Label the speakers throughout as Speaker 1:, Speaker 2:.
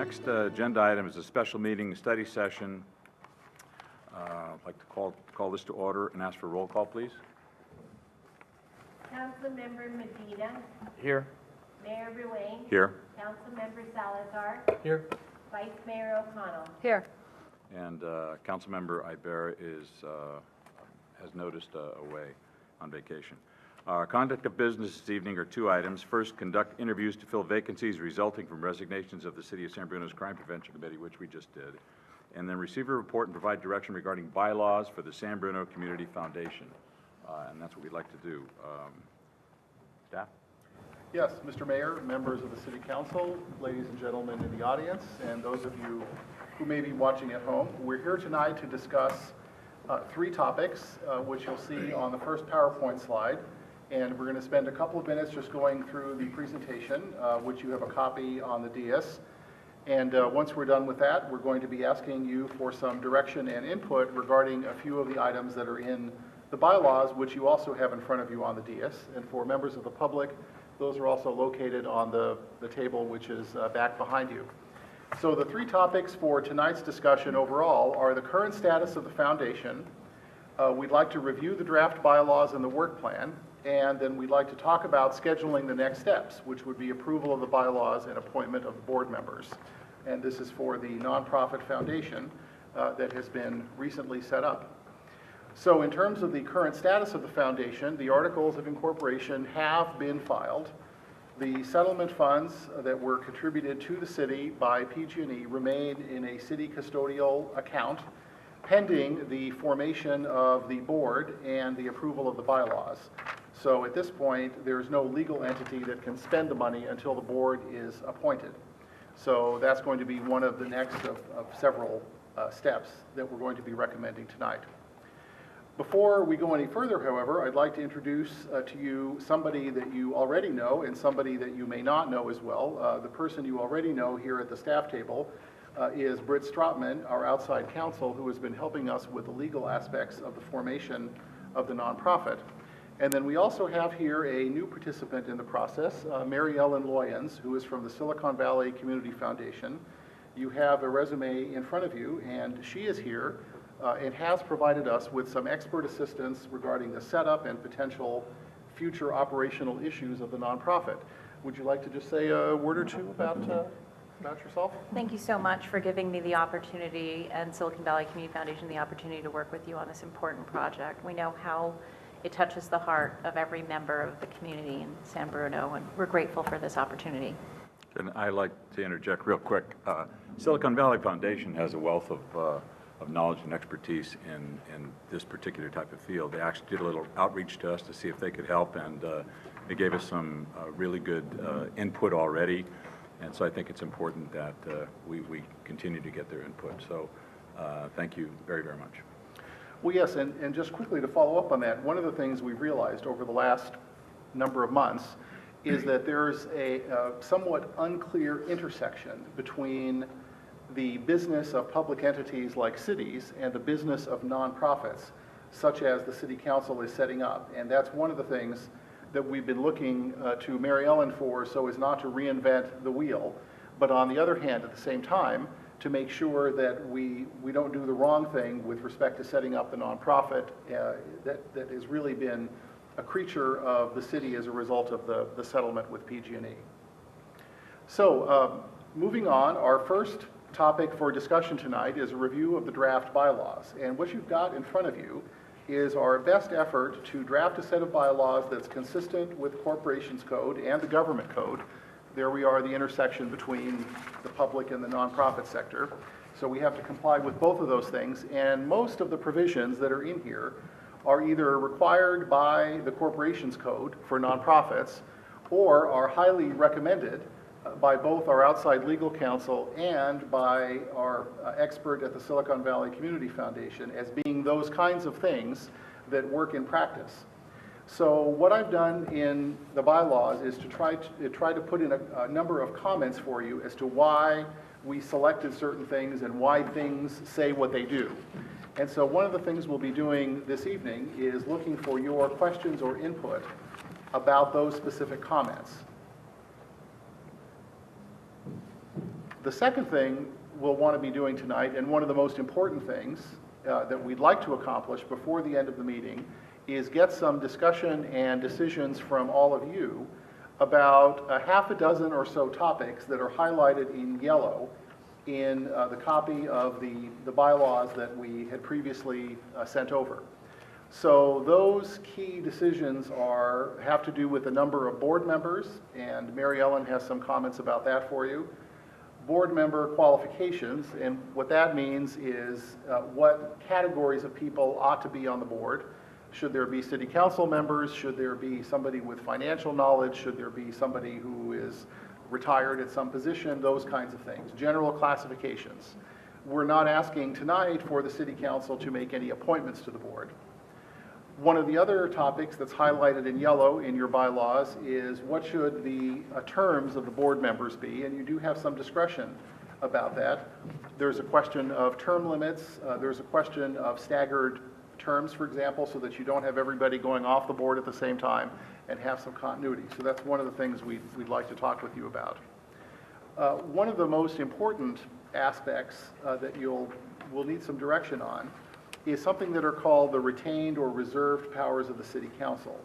Speaker 1: next agenda item is a special meeting study session. I'd like to call this to order and ask for a roll call, please.
Speaker 2: Councilmember Medina.
Speaker 1: Here.
Speaker 2: Mayor Ruane.
Speaker 1: Here.
Speaker 2: Councilmember Salazar.
Speaker 3: Here.
Speaker 2: Vice Mayor O'Connell.
Speaker 4: Here.
Speaker 1: And Councilmember Iber has noticed away on vacation. Conduct of business this evening are two items. First, conduct interviews to fill vacancies resulting from resignations of the City of San Bruno's Crime Prevention Committee, which we just did. And then receive a report and provide direction regarding bylaws for the San Bruno Community Foundation. And that's what we'd like to do. Staff?
Speaker 3: Yes, Mr. Mayor, members of the City Council, ladies and gentlemen in the audience, and those of you who may be watching at home. We're here tonight to discuss three topics, which you'll see on the first PowerPoint slide. And we're going to spend a couple of minutes just going through the presentation, which you have a copy on the dais. And once we're done with that, we're going to be asking you for some direction and input regarding a few of the items that are in the bylaws, which you also have in front of you on the dais. And for members of the public, those are also located on the table, which is back behind you. So the three topics for tonight's discussion overall are the current status of the foundation. We'd like to review the draft bylaws and the work plan. And then we'd like to talk about scheduling the next steps, which would be approval of the bylaws and appointment of board members. And this is for the nonprofit foundation that has been recently set up. So in terms of the current status of the foundation, the articles of incorporation have been filed. The settlement funds that were contributed to the city by PG&E remain in a city custodial account pending the formation of the board and the approval of the bylaws. So at this point, there's no legal entity that can spend the money until the board is appointed. So that's going to be one of the next of several steps that we're going to be recommending tonight. Before we go any further, however, I'd like to introduce to you somebody that you already know and somebody that you may not know as well. The person you already know here at the staff table is Britt Stropman, our outside counsel, who has been helping us with the legal aspects of the formation of the nonprofit. And then we also have here a new participant in the process, Mary Ellen Loyens, who is from the Silicon Valley Community Foundation. You have a resume in front of you, and she is here and has provided us with some expert assistance regarding the setup and potential future operational issues of the nonprofit. Would you like to just say a word or two about yourself?
Speaker 4: Thank you so much for giving me the opportunity and Silicon Valley Community Foundation the opportunity to work with you on this important project. We know how it touches the heart of every member of the community in San Bruno, and we're grateful for this opportunity.
Speaker 1: And I'd like to interject real quick. Silicon Valley Foundation has a wealth of knowledge and expertise in this particular type of field. They actually did a little outreach to us to see if they could help, and they gave us some really good input already. And so I think it's important that we continue to get their input. So thank you very, very much.
Speaker 3: Well, yes, and just quickly to follow up on that, one of the things we've realized over the last number of months is that there's a somewhat unclear intersection between the business of public entities like cities and the business of nonprofits, such as the City Council is setting up. And that's one of the things that we've been looking to Mary Ellen for, so as not to reinvent the wheel, but on the other hand, at the same time, to make sure that we don't do the wrong thing with respect to setting up the nonprofit that has really been a creature of the city as a result of the settlement with PG&E. So moving on, our first topic for discussion tonight is a review of the draft bylaws. And what you've got in front of you is our best effort to draft a set of bylaws that's consistent with the Corporations Code and the Government Code. There we are, the intersection between the public and the nonprofit sector. So we have to comply with both of those things, and most of the provisions that are in here are either required by the Corporations Code for nonprofits or are highly recommended by both our outside legal counsel and by our expert at the Silicon Valley Community Foundation as being those kinds of things that work in practice. So what I've done in the bylaws is to try to put in a number of comments for you as to why we selected certain things and why things say what they do. And so one of the things we'll be doing this evening is looking for your questions or input about those specific comments. The second thing we'll want to be doing tonight, and one of the most important things that we'd like to accomplish before the end of the meeting, is get some discussion and decisions from all of you about a half a dozen or so topics that are highlighted in yellow in the copy of the bylaws that we had previously sent over. So those key decisions have to do with the number of board members, and Mary Ellen has some comments about that for you. Board member qualifications, and what that means is what categories of people ought to be on the board. Should there be city council members? Should there be somebody with financial knowledge? Should there be somebody who is retired at some position? Those kinds of things. General classifications. We're not asking tonight for the city council to make any appointments to the board. One of the other topics that's highlighted in yellow in your bylaws is what should the terms of the board members be, and you do have some discretion about that. There's a question of term limits. There's a question of staggered terms, for example, so that you don't have everybody going off the board at the same time and have some continuity. So that's one of the things we'd like to talk with you about. One of the most important aspects that we'll need some direction on is something that are called the retained or reserved powers of the city council.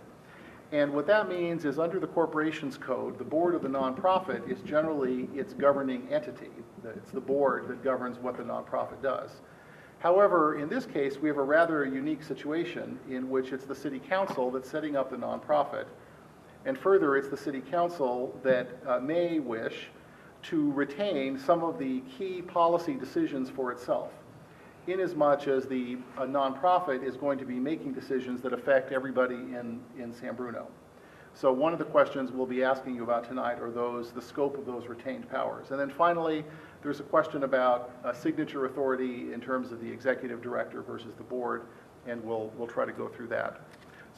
Speaker 3: And what that means is under the corporations code, the board of the nonprofit is generally its governing entity. It's the board that governs what the nonprofit does. However, in this case, we have a rather unique situation in which it's the city council that's setting up the nonprofit. And further, it's the city council that may wish to retain some of the key policy decisions for itself, inasmuch as a nonprofit is going to be making decisions that affect everybody in San Bruno. So one of the questions we'll be asking you about tonight are the scope of those retained powers. And then finally, there's a question about signature authority in terms of the executive director versus the board, and we'll try to go through that.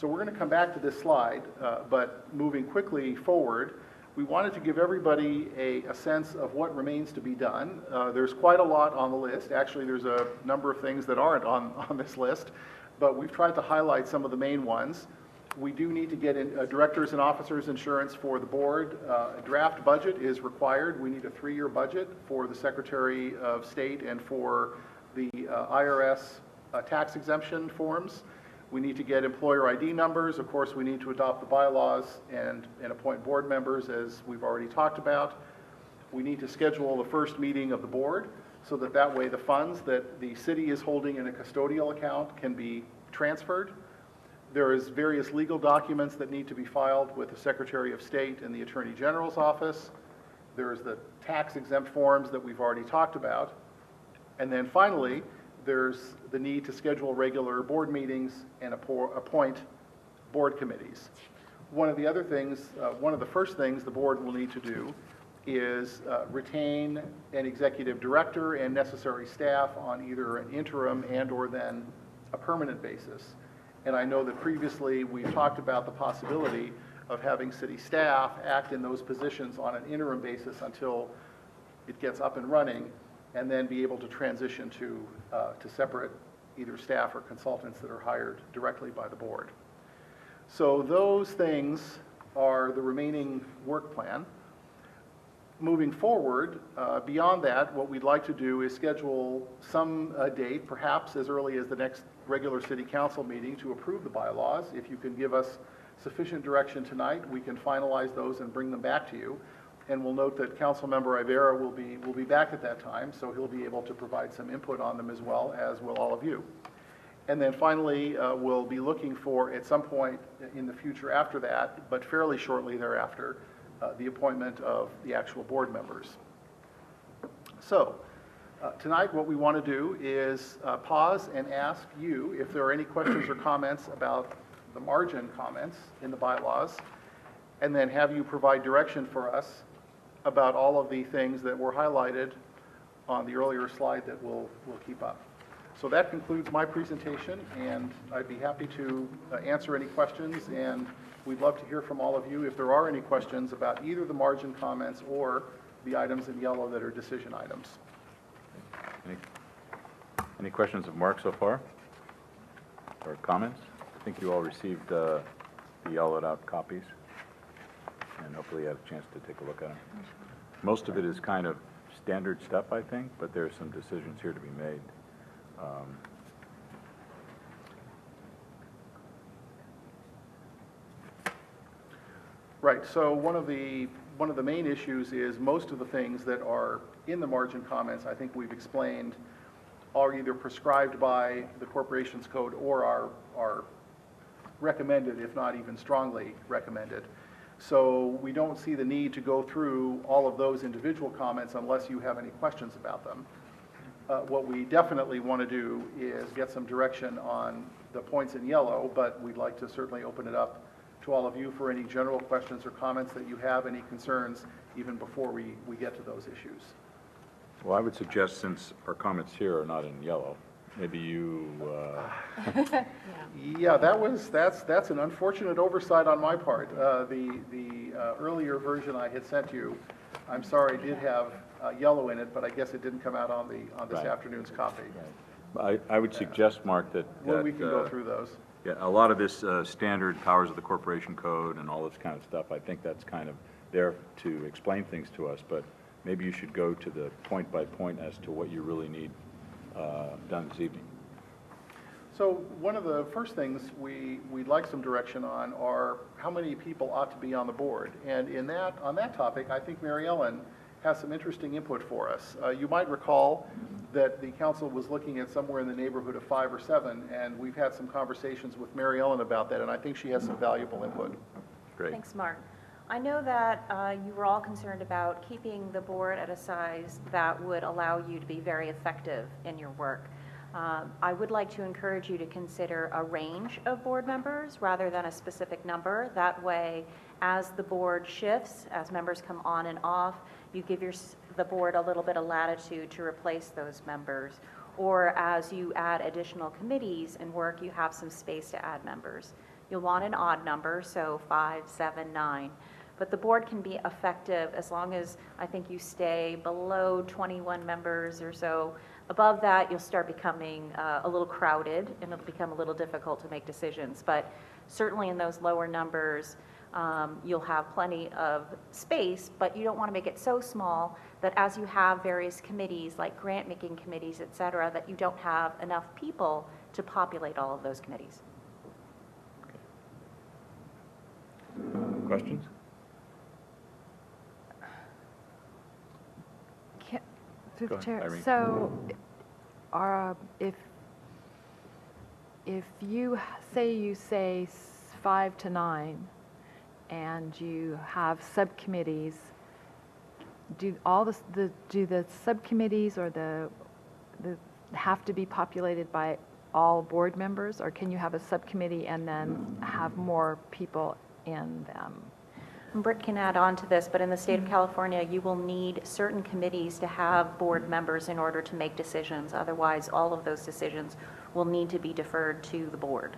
Speaker 3: So we're going to come back to this slide, but moving quickly forward, we wanted to give everybody a sense of what remains to be done. There's quite a lot on the list. Actually, there's a number of things that aren't on this list, but we've tried to highlight some of the main ones. We do need to get directors and officers insurance for the board. A draft budget is required. We need a 3-year budget for the Secretary of State and for the IRS tax exemption forms. We need to get employer ID numbers. Of course, we need to adopt the bylaws and appoint board members, as we've already talked about. We need to schedule the first meeting of the board so that way the funds that the city is holding in a custodial account can be transferred. There is various legal documents that need to be filed with the Secretary of State and the Attorney General's office. There's the tax exempt forms that we've already talked about. And then finally, there's the need to schedule regular board meetings and appoint board committees. One of the first things the board will need to do is retain an executive director and necessary staff on either an interim and/or then a permanent basis. And I know that previously we've talked about the possibility of having city staff act in those positions on an interim basis until it gets up and running, and then be able to transition to separate either staff or consultants that are hired directly by the board. So those things are the remaining work plan. Moving forward, beyond that, what we'd like to do is schedule some date, perhaps as early as the next regular city council meeting, to approve the bylaws. If you can give us sufficient direction tonight, we can finalize those and bring them back to you. And we'll note that Councilmember Ivera will be back at that time, so he'll be able to provide some input on them as well, as will all of you. And then finally, we'll be looking for, at some point in the future after that, but fairly shortly thereafter, the appointment of the actual board members. So tonight what we want to do is pause and ask you if there are any questions or comments about the margin comments in the bylaws, and then have you provide direction for us about all of the things that were highlighted on the earlier slide that we'll keep up. So that concludes my presentation, and I'd be happy to answer any questions, and we'd love to hear from all of you if there are any questions about either the margin comments or the items in yellow that are decision items.
Speaker 1: Any questions of Mark so far? Or comments? I think you all received the yellowed out copies, and hopefully you had a chance to take a look at them. Most of it is kind of standard stuff, I think, but there's some decisions here to be made.
Speaker 3: Right, so one of the main issues is most of the things that are in the margin comments, I think we've explained, are either prescribed by the corporation's code or are recommended, if not even strongly recommended. So we don't see the need to go through all of those individual comments unless you have any questions about them. What we definitely want to do is get some direction on the points in yellow, but we'd like to certainly open it up to all of you for any general questions or comments that you have, any concerns, even before we get to those issues.
Speaker 1: Well, I would suggest, since our comments here are not in yellow, maybe you,
Speaker 3: Yeah, that's an unfortunate oversight on my part. The earlier version I had sent you, I'm sorry, did have yellow in it, but I guess it didn't come out on this
Speaker 1: Right.
Speaker 3: afternoon's copy.
Speaker 1: I would suggest, Mark, that.
Speaker 3: Well, we can go through those.
Speaker 1: Yeah, a lot of this standard powers of the corporation code and all this kind of stuff, I think that's kind of there to explain things to us, but maybe you should go to the point by point as to what you really need done this evening.
Speaker 3: So one of the first things we'd like some direction on are how many people ought to be on the board. And on that topic, I think Mary Ellen has some interesting input for us. You might recall that the council was looking at somewhere in the neighborhood of 5 or 7, and we've had some conversations with Mary Ellen about that, and I think she has some valuable input.
Speaker 1: Great.
Speaker 4: Thanks, Mark. I know that you were all concerned about keeping the board at a size that would allow you to be very effective in your work. I would like to encourage you to consider a range of board members rather than a specific number. That way, as the board shifts, as members come on and off, you give the board a little bit of latitude to replace those members. Or as you add additional committees and work, you have some space to add members. You'll want an odd number, so 5, 7, 9. But the board can be effective as long as I think you stay below 21 members or so. Above that, you'll start becoming a little crowded, and it'll become a little difficult to make decisions. But certainly in those lower numbers, you'll have plenty of space, but you don't want to make it so small that as you have various committees, like grant-making committees, et cetera, that you don't have enough people to populate all of those committees.
Speaker 1: Questions?
Speaker 5: Through
Speaker 1: Go
Speaker 5: the
Speaker 1: ahead,
Speaker 5: chair.
Speaker 1: Irene.
Speaker 5: So, if you say 5 to 9, and you have subcommittees, do the subcommittees or the have to be populated by all board members, or can you have a subcommittee and then have more people in them?
Speaker 4: Britt can add on to this, but in the state of California, you will need certain committees to have board members in order to make decisions. Otherwise, all of those decisions will need to be deferred to the board.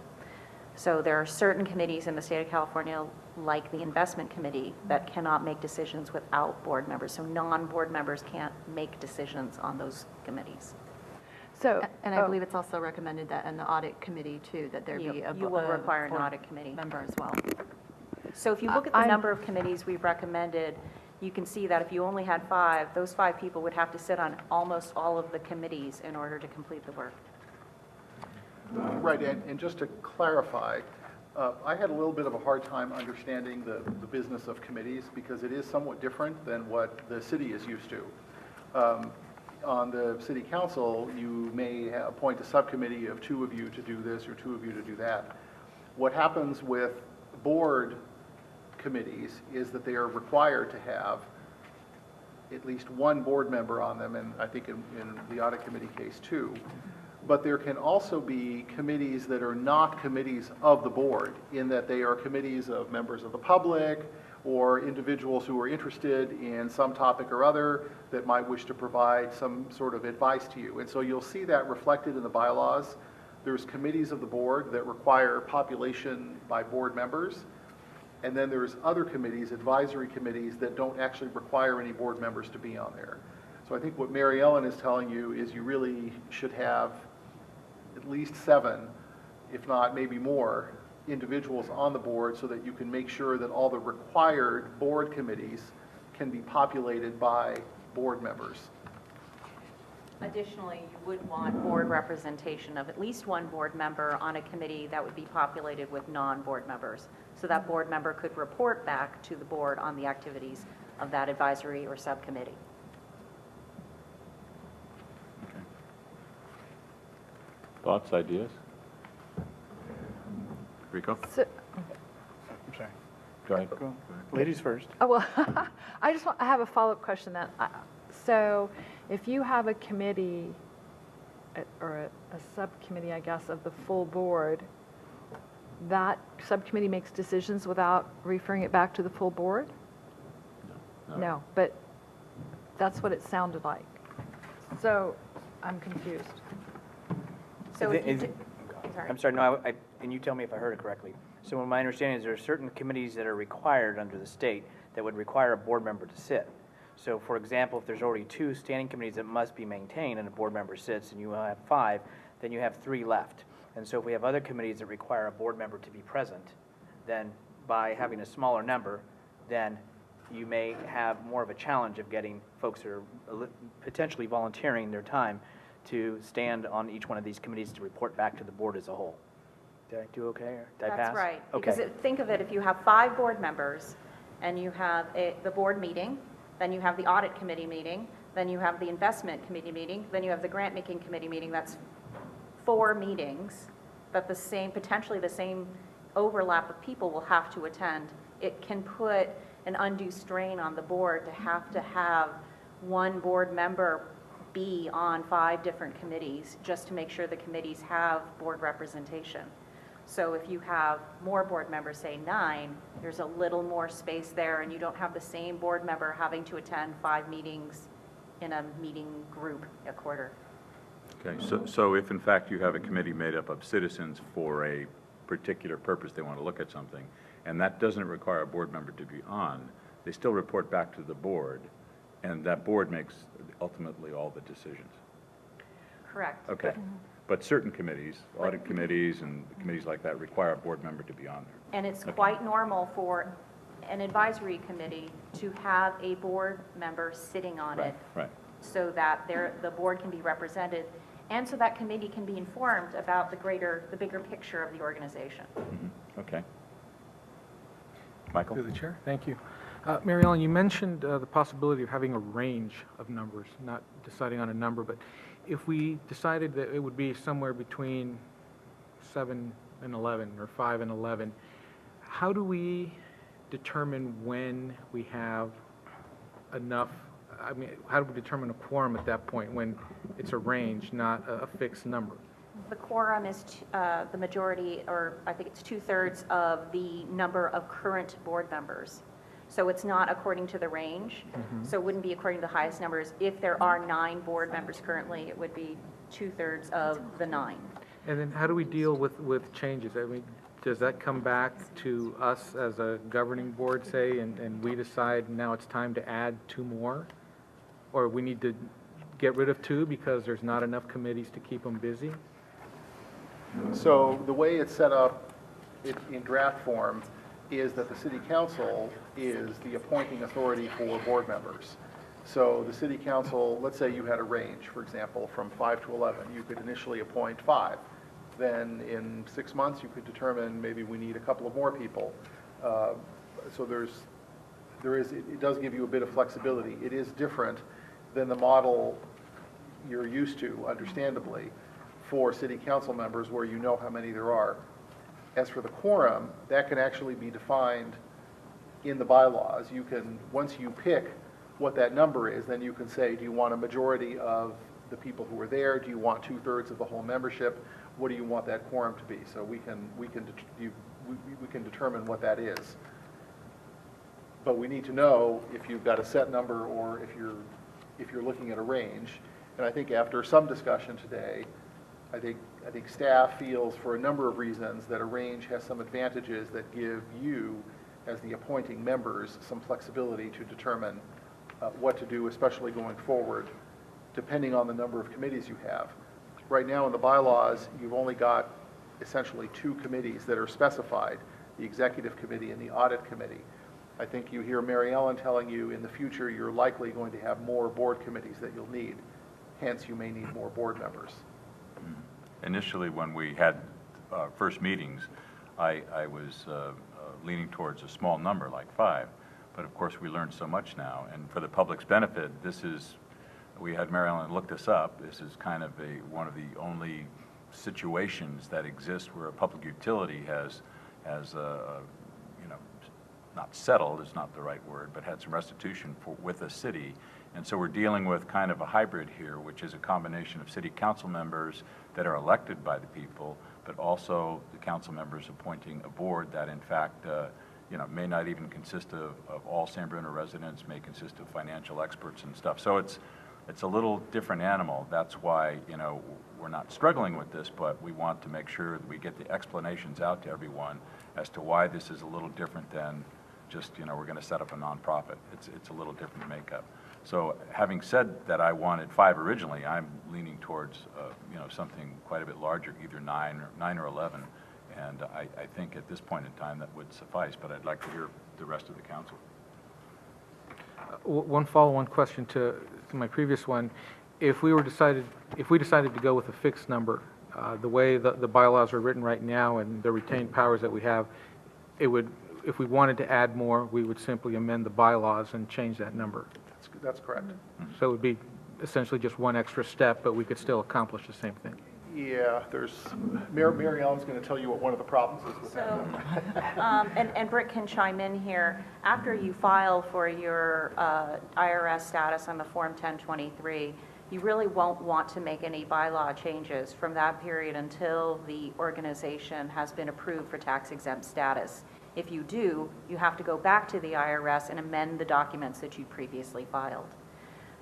Speaker 4: So there are certain committees in the state of California, like the investment committee, that cannot make decisions without board members. So non-board members can't make decisions on those committees.
Speaker 5: So,
Speaker 6: And I believe it's also recommended that in the audit committee too, that there be a
Speaker 4: You will require an
Speaker 6: board
Speaker 4: audit committee.
Speaker 6: member as well.
Speaker 4: So if you look at the number of committees we've recommended, you can see that if you only had 5, those 5 people would have to sit on almost all of the committees in order to complete the work.
Speaker 3: Right, and just to clarify, I had a little bit of a hard time understanding the business of committees because it is somewhat different than what the city is used to. On the city council, you may appoint a subcommittee of 2 of you to do this or 2 of you to do that. What happens with board committees is that they are required to have at least 1 board member on them, and I think in the audit committee case 2. But there can also be committees that are not committees of the board, in that they are committees of members of the public or individuals who are interested in some topic or other that might wish to provide some sort of advice to you. And so you'll see that reflected in the bylaws. There's committees of the board that require population by board members. And then there's other committees, advisory committees, that don't actually require any board members to be on there. So I think what Mary Ellen is telling you is you really should have at least 7, if not maybe more, individuals on the board so that you can make sure that all the required board committees can be populated by board members.
Speaker 4: Additionally, you would want board representation of at least one board member on a committee that would be populated with non-board members. So that board member could report back to the board on the activities of that advisory or subcommittee.
Speaker 1: Okay. Thoughts, ideas? Rico?
Speaker 5: So,
Speaker 7: I'm sorry.
Speaker 1: Go ahead.
Speaker 7: Ladies first.
Speaker 5: oh, well, I have a follow-up question then. So if you have a committee or a subcommittee, I guess, of the full board, that subcommittee makes decisions without referring it back to the full board? No, but that's what it sounded like. So I'm confused.
Speaker 4: So if you
Speaker 7: I'm sorry, no, and you tell me if I heard it correctly. So my understanding is there are certain committees that are required under the state that would require a board member to sit. So for example, if there's already 2 standing committees that must be maintained and a board member sits and you have 5, then you have 3 left. And so if we have other committees that require a board member to be present, then by having a smaller number, then you may have more of a challenge of getting folks that are potentially volunteering their time to stand on each one of these committees to report back to the board as a whole. Did I do okay, or did I pass?
Speaker 4: That's right.
Speaker 7: Okay.
Speaker 4: Because think of it, if you have 5 board members and you have the board meeting, then you have the audit committee meeting, then you have the investment committee meeting, then you have the grant making committee meeting. That's 4 meetings that potentially the same overlap of people will have to attend. It can put an undue strain on the board to have one board member be on 5 different committees just to make sure the committees have board representation. So if you have more board members, say 9, there's a little more space there, and you don't have the same board member having to attend 5 meetings in a meeting group a quarter.
Speaker 1: Okay, so if in fact you have a committee made up of citizens for a particular purpose, they want to look at something, and that doesn't require a board member to be on, they still report back to the board, and that board makes ultimately all the decisions.
Speaker 4: Correct.
Speaker 1: Okay. But certain committees, audit committees and committees like that, require a board member to be on there.
Speaker 4: And it's quite normal for an advisory committee to have a board member sitting on it
Speaker 1: Right.
Speaker 4: so that the board can be represented and so that committee can be informed about the bigger picture of the organization.
Speaker 1: Mm-hmm. Okay. Michael?
Speaker 8: Through the chair, thank you. Mary Ellen, you mentioned the possibility of having a range of numbers, not deciding on a number, but if we decided that it would be somewhere between 7 and 11 or 5 and 11, how do we determine when we have enough? I mean, how do we determine a quorum at that point when it's a range, not a fixed number?
Speaker 4: The quorum is the majority, or I think it's 2/3 of the number of current board members. So it's not according to the range. So it wouldn't be according to the highest numbers. If there are 9 board members currently, it would be 2/3 of the 9.
Speaker 8: And then how do we deal with changes? I mean, does that come back to us as a governing board, say, and we decide now it's time to add 2 more? Or we need to get rid of 2 because there's not enough committees to keep them busy?
Speaker 3: So the way it's set up in draft form is that the city council is the appointing authority for board members. So the city council, let's say you had a range, for example, from 5 to 11. You could initially appoint 5. Then in 6 months, you could determine maybe we need a couple of more people. So it does give you a bit of flexibility. It is different than the model you're used to, understandably, for city council members where you know how many there are. As for the quorum, that can actually be defined in the bylaws. You can, once you pick what that number is, then you can say, do you want a majority of the people who are there? Do you want 2/3 of the whole membership? What do you want that quorum to be? So we can determine what that is. But we need to know if you've got a set number or if you're looking at a range. And I think after some discussion today, I think staff feels for a number of reasons that a range has some advantages that give you, as the appointing members, some flexibility to determine what to do, especially going forward, depending on the number of committees you have. Right now in the bylaws, you've only got essentially 2 committees that are specified, the executive committee and the audit committee. I think you hear Mary Ellen telling you in the future you're likely going to have more board committees that you'll need. hence you may need more board members.
Speaker 1: Initially, when we had first meetings, I was leaning towards a small number, like 5. But of course, we learned so much now. And for the public's benefit, we had Mary Ellen look this up. This is kind of one of the only situations that exist where a public utility has not settled, is not the right word, but had some restitution with the city. And so we're dealing with kind of a hybrid here, which is a combination of city council members that are elected by the people, but also the council members appointing a board that in fact, may not even consist of all San Bruno residents, may consist of financial experts and stuff. So it's a little different animal. That's why, we're not struggling with this, but we want to make sure that we get the explanations out to everyone as to why this is a little different than just, we're going to set up a nonprofit. It's a little different makeup. So having said that I wanted 5 originally, I'm leaning towards, something quite a bit larger, either 9 or 11. And I think at this point in time that would suffice, but I'd like to hear the rest of the council.
Speaker 8: One follow-on question to my previous one. If we decided to go with a fixed number, the way the bylaws are written right now and the retained powers that we have, if we wanted to add more, we would simply amend the bylaws and change that number.
Speaker 3: That's correct.
Speaker 8: So it would be essentially just one extra step, but we could still accomplish the same thing.
Speaker 3: Yeah, Mary Ellen's going to tell you what one of the problems is with that number.
Speaker 4: And Britt can chime in here. After you file for your IRS status on the Form 1023, you really won't want to make any bylaw changes from that period until the organization has been approved for tax exempt status. If you do, you have to go back to the IRS and amend the documents that you previously filed.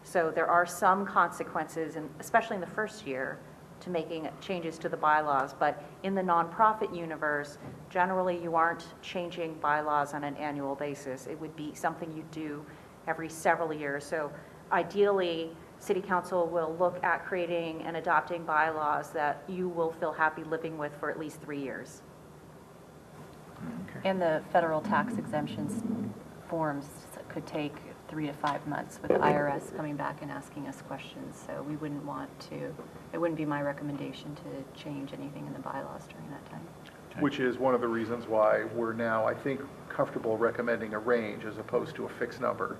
Speaker 4: So there are some consequences, especially in the first year, to making changes to the bylaws. But in the nonprofit universe, generally you aren't changing bylaws on an annual basis. It would be something you do every several years. So ideally, City Council will look at creating and adopting bylaws that you will feel happy living with for at least 3 years.
Speaker 6: And the federal tax exemptions forms could take 3 to 5 months with the IRS coming back and asking us questions. So we wouldn't want to, it wouldn't be my recommendation to change anything in the bylaws during that time.
Speaker 3: Which is one of the reasons why we're now, I think, comfortable recommending a range as opposed to a fixed number.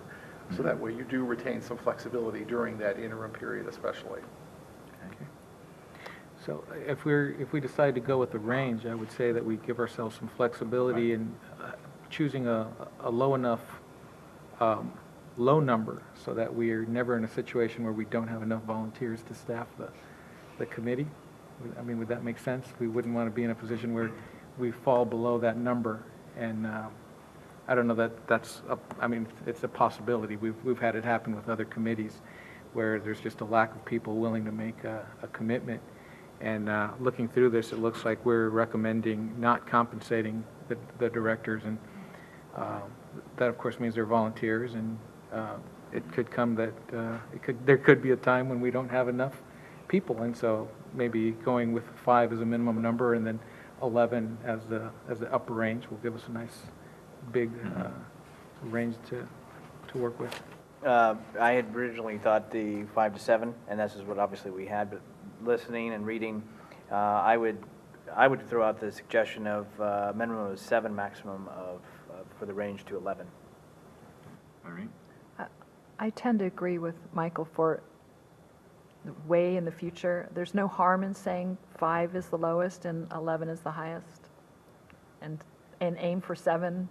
Speaker 3: So that way you do retain some flexibility during that interim period especially.
Speaker 8: So if we decide to go with the range, I would say that we give ourselves some flexibility in choosing a low enough, low number so that we are never in a situation where we don't have enough volunteers to staff the committee. I mean, would that make sense? We wouldn't want to be in a position where we fall below that number. And I don't know I mean, it's a possibility. We've had it happen with other committees where there's just a lack of people willing to make a commitment. And looking through this, it looks like we're recommending not compensating the directors, and that of course means they're volunteers, and it could come that there could be a time when we don't have enough people, and so maybe going with 5 as a minimum number and then 11 as the upper range will give us a nice big range to work with.
Speaker 7: I had originally thought the 5 to 7, and this is what obviously we had, but listening and reading, I would throw out the suggestion of minimum of 7, maximum for the range to 11.
Speaker 1: Irene?
Speaker 5: I tend to agree with Michael for the way in the future. There's no harm in saying 5 is the lowest and 11 is the highest, and aim for 7,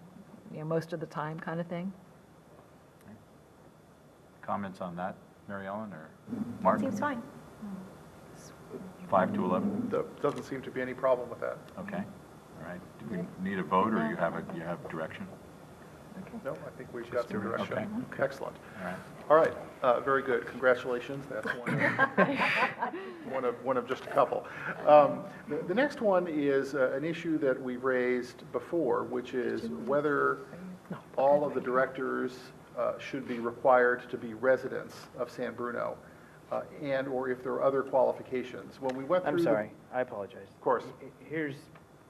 Speaker 5: most of the time, kind of thing.
Speaker 1: Comments on that, Mary Ellen or Mark?
Speaker 4: Seems fine.
Speaker 1: 5 to 11?
Speaker 3: There doesn't seem to be any problem with that.
Speaker 1: Okay. All right. Do we need a vote, or you have direction?
Speaker 3: No, I think we've got some direction.
Speaker 1: Okay.
Speaker 3: Excellent.
Speaker 1: All right.
Speaker 3: All right, very good. Congratulations. That's one of just a couple. The next one is an issue that we've raised before, which is whether all of the directors should be required to be residents of San Bruno, and or if there are other qualifications. When we went through
Speaker 7: I'm sorry, I apologize.
Speaker 3: Of course.
Speaker 7: Here's,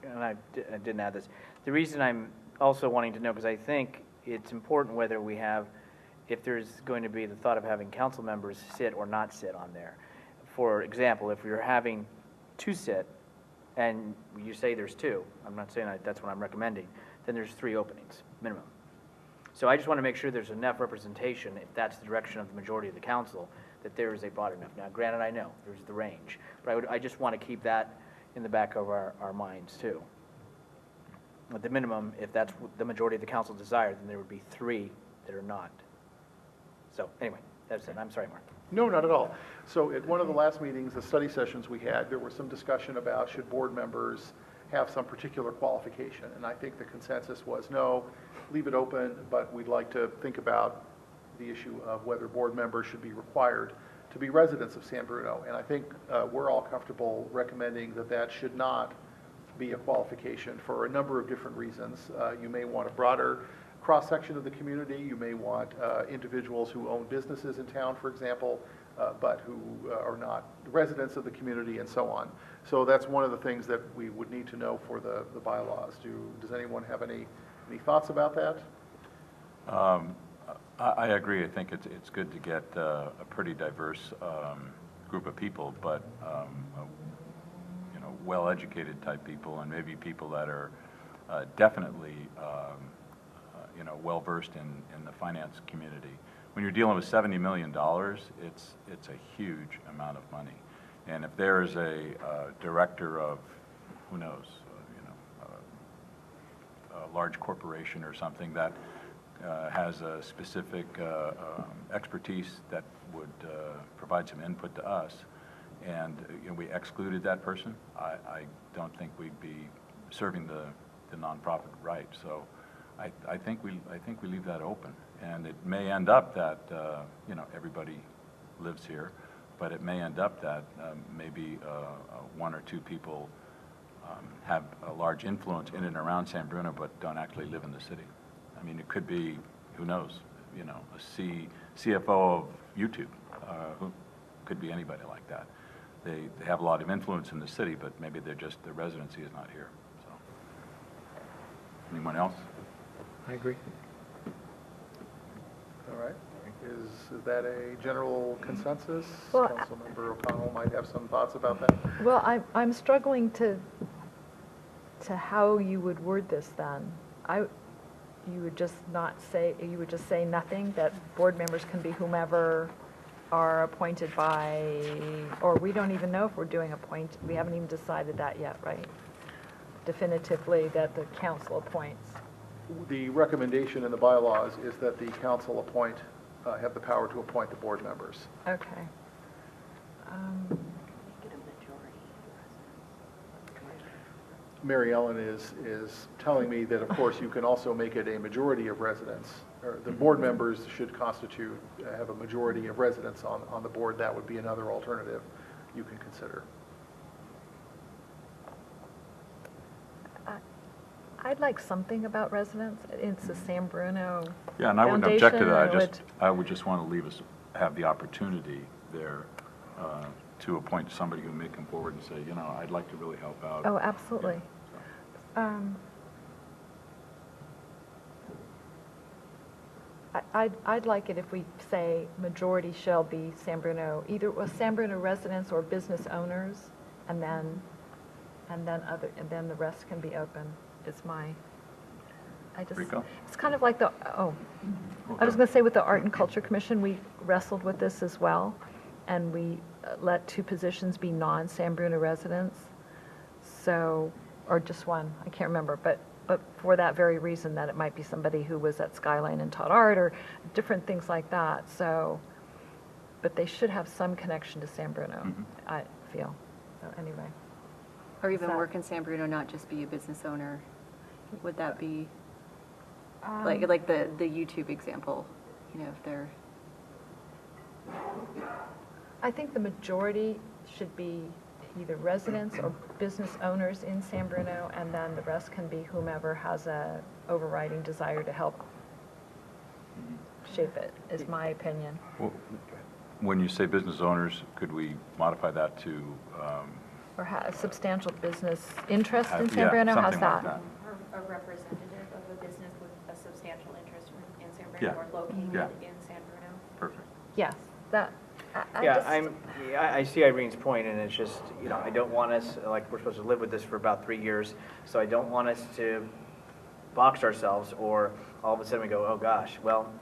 Speaker 7: and I didn't add this, the reason I'm also wanting to know, because I think it's important whether we have if there's going to be the thought of having council members sit or not sit on there. For example, if you're having 2 sit, and you say there's 2, I'm not saying that's what I'm recommending, then there's 3 openings, minimum. So I just want to make sure there's enough representation, if that's the direction of the majority of the council, that there is a broad enough. Now, granted, I know there's the range, but I just want to keep that in the back of our minds too. At the minimum, if that's what the majority of the council desired, then there would be 3 that are not. So anyway, that's it. I'm sorry, Mark.
Speaker 3: No, not at all. So at one of the last meetings, the study sessions we had, there was some discussion about should board members have some particular qualification. And I think the consensus was no, leave it open, but we'd like to think about the issue of whether board members should be required to be residents of San Bruno. And I think we're all comfortable recommending that that should not be a qualification for a number of different reasons. You may want a broader cross-section of the community. You may want individuals who own businesses in town, for example, but who are not residents of the community and so on. So that's one of the things that we would need to know for the bylaws. Does anyone have any thoughts about that?
Speaker 1: I agree. I think it's good to get a pretty diverse group of people, but you know, well-educated type people, and maybe people that are definitely you know, well-versed in the finance community. When you're dealing with $70 million, it's a huge amount of money. And if there is a director of, who knows, you know, a large corporation or something that has a specific expertise that would provide some input to us, and you know, we excluded that person, I don't think we'd be serving the nonprofit right. So I think we leave that open, and it may end up that you know, everybody lives here, but it may end up that maybe 1 or 2 people have a large influence in and around San Bruno, but don't actually live in the city. I mean, it could be, who knows, you know, a CFO of YouTube, who could be anybody like that. They have a lot of influence in the city, but maybe their residency is not here. So, anyone else?
Speaker 8: I agree.
Speaker 3: All right. Is that a general consensus?
Speaker 5: Well,
Speaker 3: Councilmember O'Connell might have some thoughts about that.
Speaker 5: Well, I'm struggling to how you would word this then. You would just say nothing, that board members can be whomever are appointed by, or we don't even know if we're doing we haven't even decided that yet, right? Definitively that the council appoints.
Speaker 3: The recommendation in the bylaws is that the council have the power to appoint the board members.
Speaker 5: Okay.
Speaker 3: Mary Ellen is telling me that, of course, you can also make it a majority of residents, or the board members should have a majority of residents on the board. That would be another alternative you can consider.
Speaker 5: I'd like something about residents. It's the San Bruno
Speaker 1: Yeah, and I wouldn't object to
Speaker 5: Foundation,
Speaker 1: that. I would just want to have the opportunity there to appoint somebody who may come forward and say, you know, I'd like to really help out.
Speaker 5: Oh, absolutely.
Speaker 1: Yeah,
Speaker 5: I'd like it if we say majority shall be San Bruno, either San Bruno residents or business owners, and then the rest can be open.
Speaker 1: Rico?
Speaker 5: It's kind of like I was going to say with the Art and Culture Commission, we wrestled with this as well, and we let 2 positions be non-San Bruno residents, so, or just one, I can't remember, but for that very reason, that it might be somebody who was at Skyline and taught art, or different things like that, so, but they should have some connection to San Bruno, I feel, so anyway.
Speaker 6: Or even work in San Bruno, not just be a business owner. Would that be, like the YouTube example, you know, if they're...
Speaker 5: I think the majority should be either residents or business owners in San Bruno, and then the rest can be whomever has a overriding desire to help shape it, is my opinion.
Speaker 1: Well, when you say business owners, could we modify that to?
Speaker 5: Or have substantial business interest in San
Speaker 1: Yeah,
Speaker 5: Bruno, how's
Speaker 1: something like
Speaker 5: that?
Speaker 4: Or a representative of a business with a substantial interest in San
Speaker 1: Yeah.
Speaker 4: Bruno or located
Speaker 1: Yeah.
Speaker 4: in San
Speaker 5: Yes, that, I
Speaker 7: Yeah,
Speaker 5: just.
Speaker 7: I see Irene's point, and it's just, you know, I don't want us, like, we're supposed to live with this for about 3 years, so I don't want us to box ourselves, or all of a sudden we go, oh gosh, well,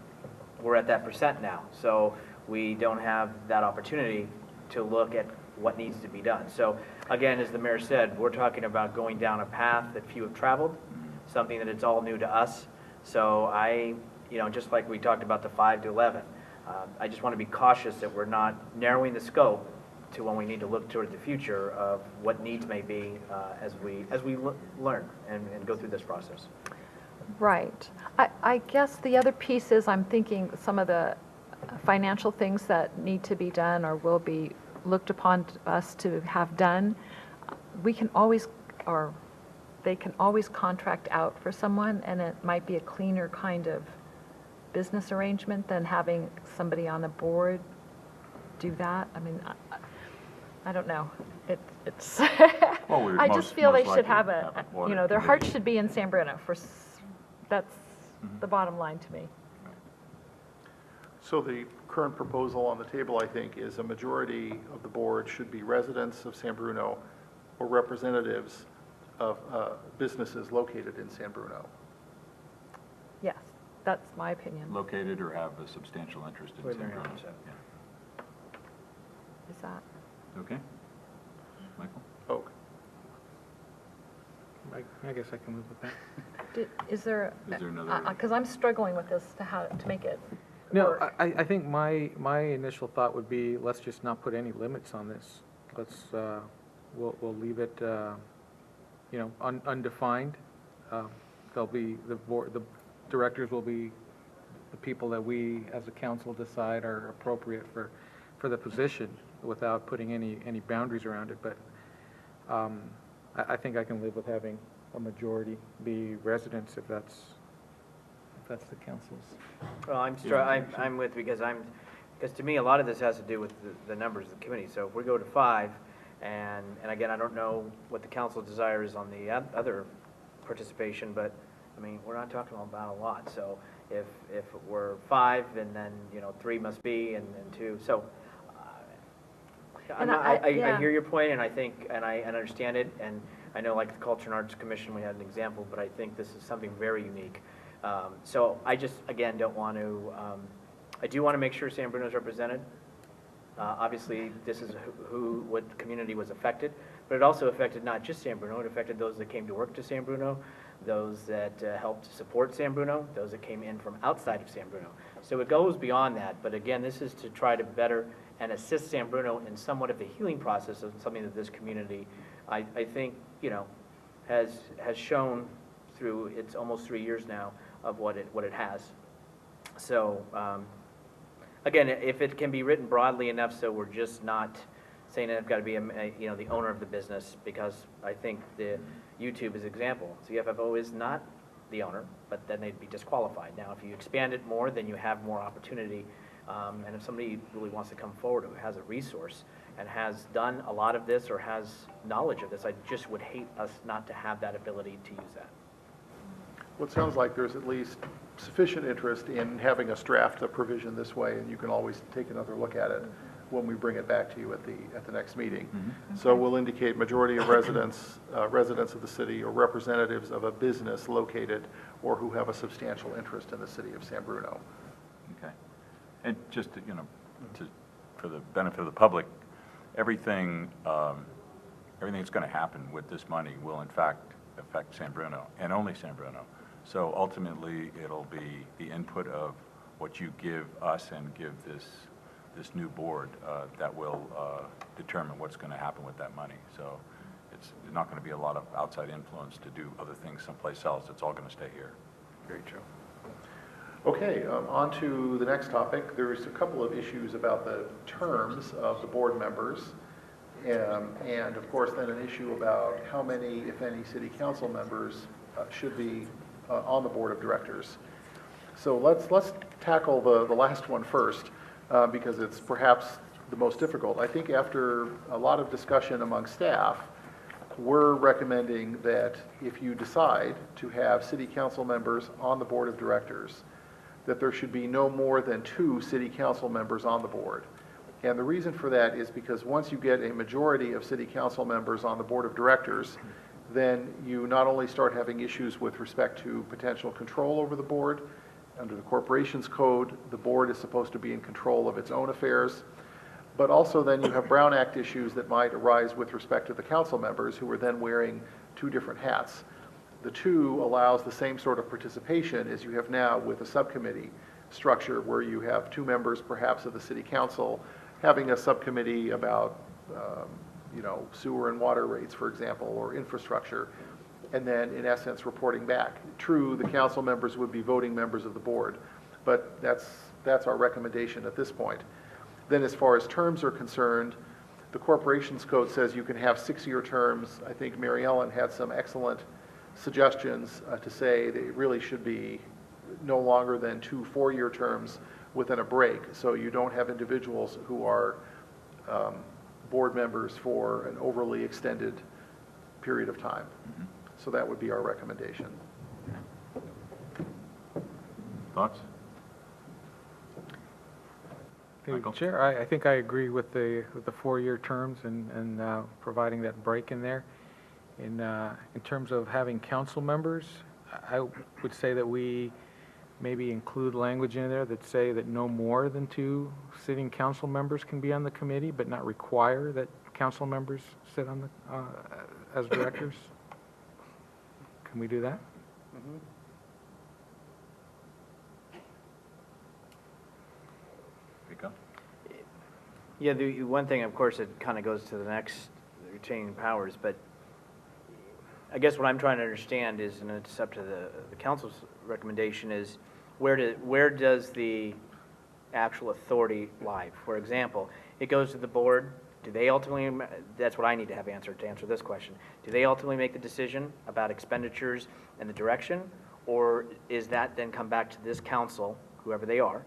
Speaker 7: we're at that percent now, so we don't have that opportunity to look at what needs to be done. So, again, as the mayor said, we're talking about going down a path that few have traveled, something that it's all new to us. So you know, just like we talked about the 5 to 11, I just want to be cautious that we're not narrowing the scope to when we need to look toward the future of what needs may be as we learn and go through this process.
Speaker 5: Right. I guess the other piece is I'm thinking some of the financial things that need to be done or will be looked upon us to have done, we can always, or they can always contract out for someone, and it might be a cleaner kind of business arrangement than having somebody on the board do that. I mean, I don't know. It's,
Speaker 1: Well, we would
Speaker 5: I
Speaker 1: most-
Speaker 5: just feel they
Speaker 1: most
Speaker 5: should
Speaker 1: likely
Speaker 5: have
Speaker 1: have an
Speaker 5: you
Speaker 1: audit
Speaker 5: know, their hearts
Speaker 1: committee.
Speaker 5: should be in San Bruno that's the bottom line to me.
Speaker 3: So the current proposal on the table, I think, is a majority of the board should be residents of San Bruno or representatives of businesses located in San Bruno.
Speaker 5: Yes, that's my opinion.
Speaker 1: Located or have a substantial interest in
Speaker 7: Where
Speaker 1: San
Speaker 7: they're
Speaker 1: Bruno.
Speaker 7: at.
Speaker 1: Yeah.
Speaker 5: Is that?
Speaker 1: Okay? Michael?
Speaker 3: Oh,
Speaker 8: I guess I can live with that.
Speaker 3: Uh,
Speaker 5: Is there
Speaker 1: another-
Speaker 5: because I'm struggling with this to make it
Speaker 8: No,
Speaker 5: work.
Speaker 8: I think my initial thought would be, let's just not put any limits on this. Let's, we'll leave it, you know, undefined. There'll be, the directors will be the people that we, as a council, decide are appropriate for the position without putting any boundaries around it. But I think I can live with having a majority be residents if that's the council's.
Speaker 7: Well, I'm with, because to me, a lot of this has to do with the numbers of the committee. So if we go to 5, and again, I don't know what the council's desire is on the other participation, but, I mean, we're not talking about a lot. So if we're 5, and then, you know, 3 must be, and 2, so
Speaker 5: And
Speaker 7: I
Speaker 5: yeah.
Speaker 7: hear your point, and I think, and I understand it, and I know, like the Culture and Arts Commission, we had an example, but I think this is something very unique. So I just, again, don't want to, I do want to make sure San Bruno is represented. Obviously, this is what community was affected, but it also affected not just San Bruno, it affected those that came to work to San Bruno, those that helped support San Bruno, those that came in from outside of San Bruno. So it goes beyond that, but again, this is to try to better and assist San Bruno in somewhat of the healing process of something that this community, I think, you know, has shown through its almost 3 years now of what it has. So, again, if it can be written broadly enough so we're just not saying that it's got to be, you know, the owner of the business, because I think the YouTube is an example. CFFO is not the owner, but then they'd be disqualified. Now, if you expand it more, then you have more opportunity. And if somebody really wants to come forward who has a resource and has done a lot of this or has knowledge of this, I just would hate us not to have that ability to use that.
Speaker 3: well, it sounds like there's at least sufficient interest in having us draft the provision this way, and you can always take another look at it when we bring it back to you at the next meeting. So we'll indicate majority of residents of the city or representatives of a business located or who have a substantial interest in the city of San Bruno.
Speaker 1: Okay. And just, you know, for the benefit of the public, everything that's going to happen with this money will in fact affect San Bruno, and only San Bruno. So ultimately, it'll be the input of what you give us and give this new board that will determine what's going to happen with that money. So it's not going to be a lot of outside influence to do other things someplace else. It's all going to stay here.
Speaker 3: Great, Joe. Okay, on to the next topic. There's a couple of issues about the terms of the board members, and of course then an issue about how many, if any, city council members should be on the board of directors. So let's tackle the last one first, because it's perhaps the most difficult. I think after a lot of discussion among staff, we're recommending that if you decide to have city council members on the board of directors, that there should be no more than 2 city council members on the board. And the reason for that is because once you get a majority of city council members on the board of directors, then you not only start having issues with respect to potential control over the board. Under the Corporations Code, the board is supposed to be in control of its own affairs, but also then you have Brown Act issues that might arise with respect to the council members who are then wearing 2 different hats. The 2 allows the same sort of participation as you have now with a subcommittee structure where you have 2 members perhaps of the city council having a subcommittee about sewer and water rates, for example, or infrastructure, and then in essence reporting back. True, the council members would be voting members of the board, but that's our recommendation at this point. Then as far as terms are concerned, the Corporations Code says you can have 6-year terms. I think Mary Ellen had some excellent suggestions to say that it really should be no longer than 2 4-year terms within a break, so you don't have individuals who are board members for an overly extended period of time. So that would be our recommendation.
Speaker 1: Thoughts?
Speaker 8: Michael? Chair, I think I agree with the 4-year terms and providing that break in there. In terms of having council members, I would say that we maybe include language in there that say that no more than 2 sitting council members can be on the committee, but not require that council members sit on the as directors. Can we do that?
Speaker 7: Mm-hmm. Yeah, the one thing, of course, it kind of goes to the next retaining powers, but I guess what I'm trying to understand is, and it's up to the council's recommendation, is where does the actual authority lie? For example, it goes to the board. Do they ultimately, that's what I need to have answered to answer this question. Do they ultimately make the decision about expenditures and the direction, or is that then come back to this council, whoever they are,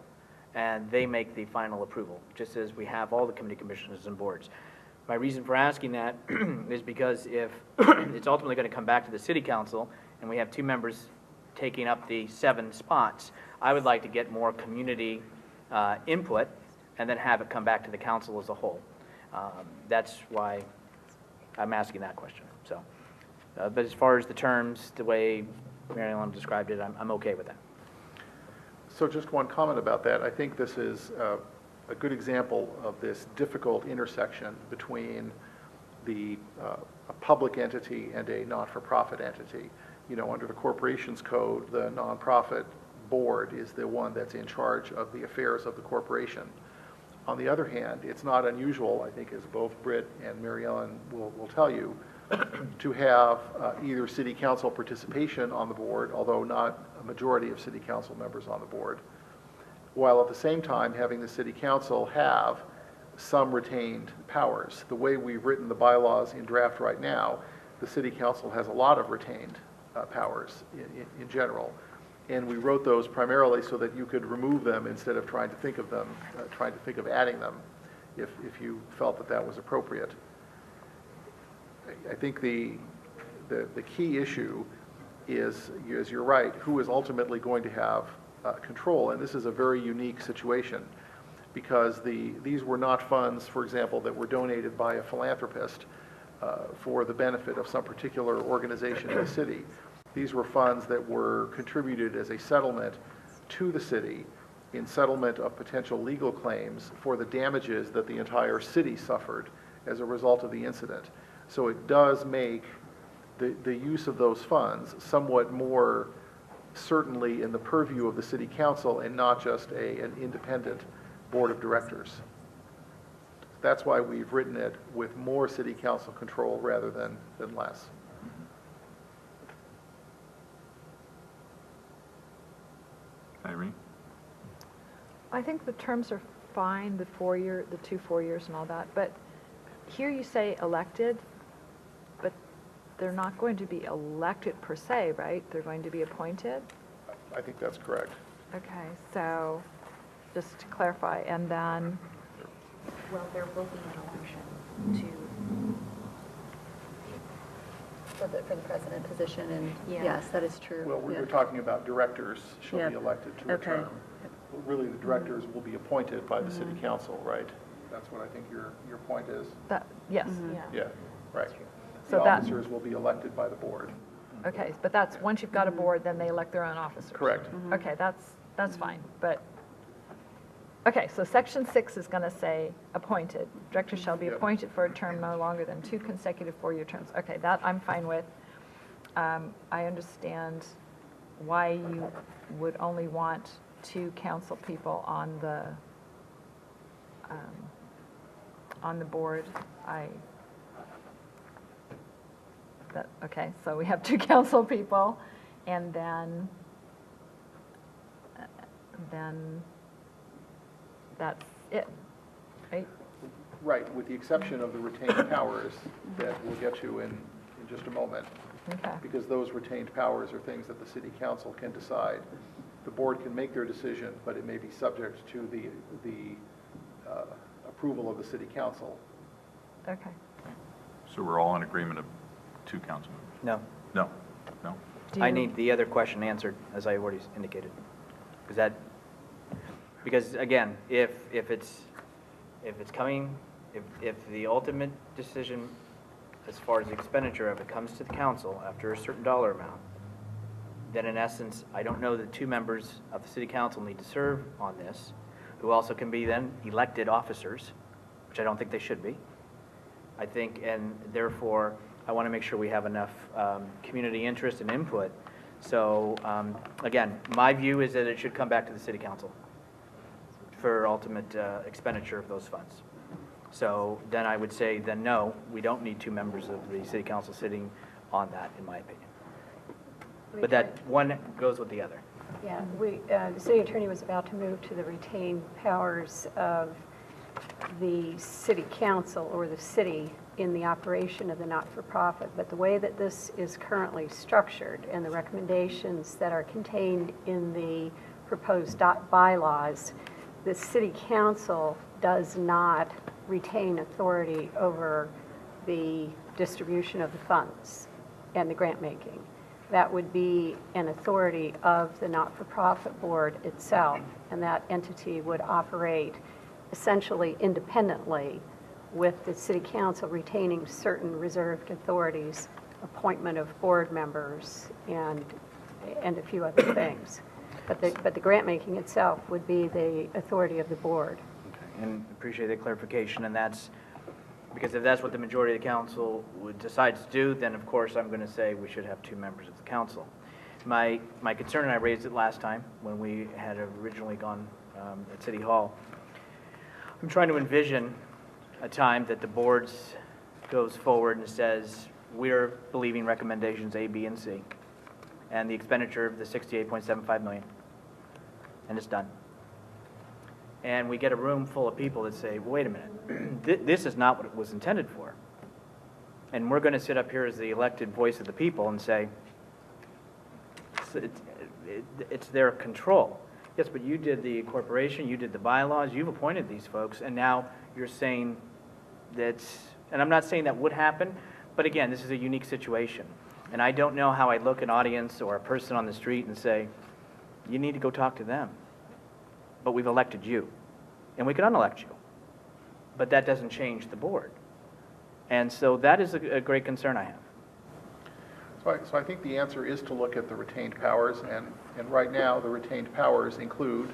Speaker 7: and they make the final approval, just as we have all the committee commissioners and boards? My reason for asking that is because if it's ultimately going to come back to the city council and we have 2 members taking up the 7 spots, I would like to get more community input and then have it come back to the council as a whole. That's why I'm asking that question. So, but as far as the terms, the way Mary Ellen described it, I'm okay with that.
Speaker 3: So just one comment about that. I think this is a good example of this difficult intersection between a public entity and a not-for-profit entity. Under the Corporations Code, the nonprofit board is the one that's in charge of the affairs of the corporation. On the other hand, it's not unusual, I think, as both Britt and Mary Ellen will tell you, to have either city council participation on the board, although not a majority of city council members on the board, while at the same time having the city council have some retained powers. The way we've written the bylaws in draft right now, the city council has a lot of retained powers in general. And we wrote those primarily so that you could remove them instead of trying to think of them, trying to think of adding them if you felt that that was appropriate. I think the key issue is you're right, who is ultimately going to have control. And this is a very unique situation because these were not funds, for example, that were donated by a philanthropist for the benefit of some particular organization in the city. These were funds that were contributed as a settlement to the city in settlement of potential legal claims for the damages that the entire city suffered as a result of the incident. So it does make the use of those funds somewhat more certainly in the purview of the city council and not just an independent board of directors. That's why we've written it with more city council control rather than less.
Speaker 1: Irene?
Speaker 5: I think the terms are fine, the 2 4 years and all that, but here you say elected, but they're not going to be elected per se, right? They're going to be appointed?
Speaker 3: I think that's correct.
Speaker 5: Okay, so just to clarify, and then,
Speaker 4: Well, there will be an election
Speaker 6: for the president position, and
Speaker 4: Yeah.
Speaker 6: yes, that is true.
Speaker 3: Well, we
Speaker 6: Yeah.
Speaker 3: were talking about directors shall be
Speaker 6: Yeah.
Speaker 3: elected to a
Speaker 6: Okay.
Speaker 3: term. Well, really, the directors will be appointed by the city council, right? That's what I think your point is?
Speaker 5: That, yes.
Speaker 3: Yeah, right.
Speaker 5: So
Speaker 3: The
Speaker 5: that-
Speaker 3: officers will be elected by the board.
Speaker 5: Okay, but that's, once you've got a board, then they elect their own officers.
Speaker 3: Correct.
Speaker 5: Okay, that's fine, but, okay, so section 6 is going to say appointed. Directors shall be
Speaker 3: Yep.
Speaker 5: appointed for a term no longer than 2 consecutive 4-year terms. Okay, that I'm fine with. I understand why you would only want 2 council people on the board. Okay, so we have 2 council people, and then that's it, right?
Speaker 3: Right, with the exception of the retained powers that we'll get to in just a moment.
Speaker 5: Okay,
Speaker 3: Because those retained powers are things that the city council can decide. The board can make their decision, but it may be subject to the approval of the city council.
Speaker 5: okay.
Speaker 1: So we're all in agreement of 2 council members?
Speaker 7: No.
Speaker 1: No? No?
Speaker 5: Do
Speaker 7: I
Speaker 5: you-
Speaker 7: need the other question answered, as I already indicated. Because again, if it's coming, if the ultimate decision as far as the expenditure of it comes to the council after a certain dollar amount, then in essence, I don't know that 2 members of the city council need to serve on this, who also can be then elected officers, which I don't think they should be. I think, and therefore, I want to make sure we have enough community interest and input. So, again, my view is that it should come back to the city council for ultimate expenditure of those funds. So then I would say, then no, we don't need 2 members of the city council sitting on that, in my opinion. But that one goes with the other.
Speaker 9: Yeah, the city attorney was about to move to the retained powers of the city council or the city in the operation of the not-for-profit. But the way that this is currently structured and the recommendations that are contained in the proposed bylaws, the city council does not retain authority over the distribution of the funds and the grant making. That would be an authority of the not-for-profit board itself, and that entity would operate essentially independently, with the city council retaining certain reserved authorities, appointment of board members, and a few other things. But the grant making itself would be the authority of the board.
Speaker 7: And appreciate the clarification, and that's, because if that's what the majority of the council would decide to do, then of course I'm going to say we should have 2 members of the council. My concern, and I raised it last time when we had originally gone at City Hall, I'm trying to envision a time that the board goes forward and says, we're believing recommendations A, B, and C, and the expenditure of the $68.75 million, and it's done. And we get a room full of people that say, wait a minute, this is not what it was intended for. And we're going to sit up here as the elected voice of the people and say, it's their control. Yes, but you did the corporation, you did the bylaws, you've appointed these folks, and now you're saying that's, and I'm not saying that would happen, but again, this is a unique situation. And I don't know how I look an audience or a person on the street and say, you need to go talk to them. But we've elected you, and we can unelect you. But that doesn't change the board. And so that is a great concern I have.
Speaker 3: So I think the answer is to look at the retained powers, and right now, the retained powers include